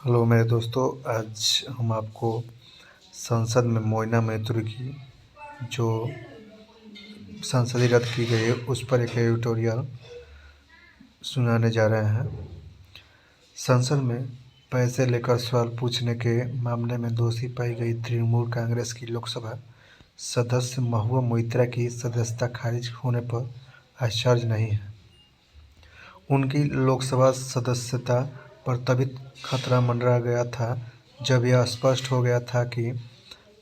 Hello मेरे दोस्तों, आज हम आपको संसद में मोइना मैत्री की जो संसदीय रद्द की गई है उस पर एक एडिटोरियल सुनाने जा रहे हैं। संसद में पैसे लेकर सवाल पूछने के मामले में दोषी पाई गई तृणमूल कांग्रेस की लोकसभा सदस्य महुआ मोइत्रा की सदस्यता खारिज होने पर आश्चर्य नहीं है। उनकी लोकसभा सदस्यता पर तभी खतरा मंडरा गया था जब यह स्पष्ट हो गया था कि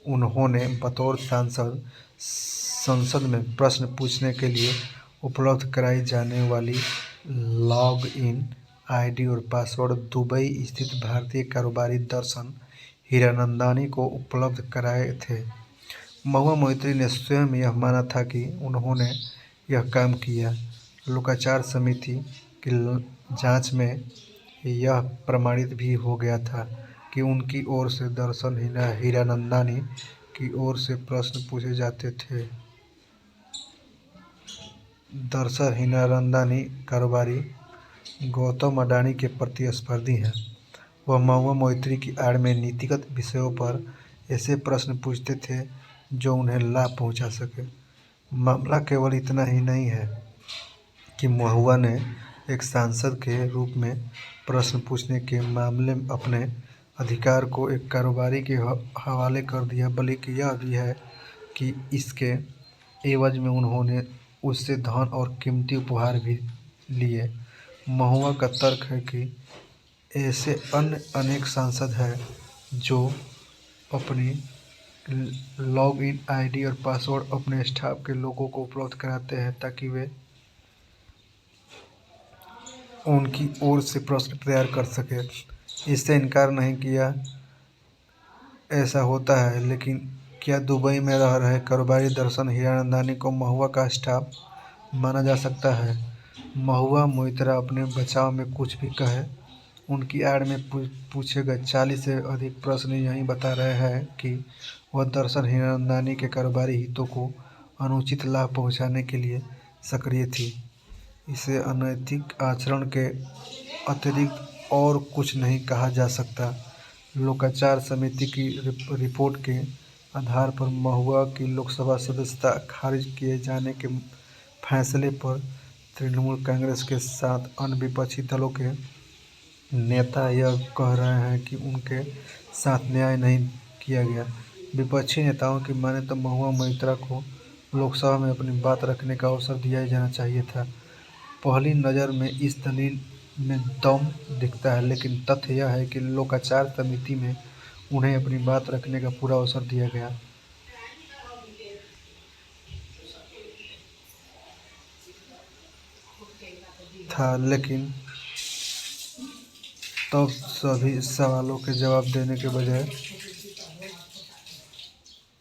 उन्होंने बतौर सांसद संसद में प्रश्न पूछने के लिए उपलब्ध कराई जाने वाली लॉग इन आईडी और पासवर्ड दुबई स्थित भारतीय कारोबारी दर्शन हीरानंदानी को उपलब्ध कराए थे। महुआ मोइत्री ने स्वयं यह माना था कि उन्होंने यह काम किया। लोकाचार समिति की जांच में यह प्रमाणित भी हो गया था कि उनकी ओर से दर्शन हीरानंदानी की ओर से प्रश्न पूछे जाते थे। दर्शन हीरानंदानी कारोबारी गौतम अडानी के प्रतिस्पर्धी हैं। वह महुआ मोइत्री की आड़ में नीतिगत विषयों पर ऐसे प्रश्न पूछते थे जो उन्हें लाभ पहुंचा सके। मामला केवल इतना ही नहीं है कि महुआ ने एक सांसद के रूप में प्रश्न पूछने के मामले में अपने अधिकार को एक कारोबारी के हवाले कर दिया, बल्कि यह भी है कि इसके एवज में उन्होंने उससे धन और कीमती उपहार भी लिए। महुआ का तर्क है कि ऐसे अन्य अनेक सांसद हैं जो अपनी लॉग इन आईडी और पासवर्ड अपने स्टाफ के लोगों को उपलब्ध कराते हैं ताकि वे उनकी ओर से प्रश्न तैयार कर सके। इससे इनकार नहीं किया ऐसा होता है, लेकिन क्या दुबई में रह रहे कारोबारी दर्शन हीरानंदानी को महुआ का स्टाफ माना जा सकता है? महुआ मोइत्रा अपने बचाव में कुछ भी कहे, उनकी आड़ में पूछे गए 40 से अधिक प्रश्न यही बता रहे हैं कि वह दर्शन हीरानंदानी के कारोबारी हितों को अनुचित लाभ पहुंचाने के लिए सक्रिय थी। इसे अनैतिक आचरण के अतिरिक्त और कुछ नहीं कहा जा सकता। लोकाचार समिति की रिपोर्ट के आधार पर महुआ की लोकसभा सदस्यता खारिज किए जाने के फैसले पर तृणमूल कांग्रेस के साथ अन्य विपक्षी दलों के नेता यह कह रहे हैं कि उनके साथ न्याय नहीं किया गया। विपक्षी नेताओं की माने तो महुआ मोइत्रा को लोकसभा में अपनी बात रखने का अवसर दिया जाना चाहिए था। पहली नज़र में इस दलील में दम दिखता है, लेकिन तथ्य यह है कि लोकाचार समिति में उन्हें अपनी बात रखने का पूरा अवसर दिया गया था, लेकिन तब सभी सवालों के जवाब देने के बजाय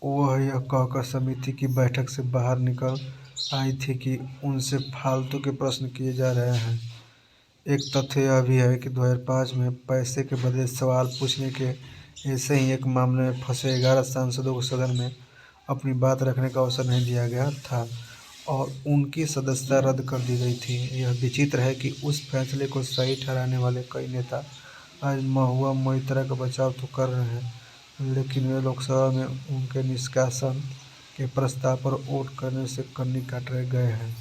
वह यह कहकर समिति की बैठक से बाहर निकल आई थी कि उनसे फालतू के प्रश्न किए जा रहे हैं। एक तथ्य यह भी है कि 2005 में पैसे के बदले सवाल पूछने के ऐसे ही एक मामले में फंसे 11 सांसदों को सदन में अपनी बात रखने का अवसर नहीं दिया गया था और उनकी सदस्यता रद्द कर दी गई थी। यह विचित्र है कि उस फैसले को सही ठहराने वाले कई नेता आज महुआ मोइत्रा का बचाव तो कर रहे हैं, लेकिन वे लोकसभा में उनके निष्कासन के प्रस्ताव पर वोट करने से कन्नी काट गए हैं।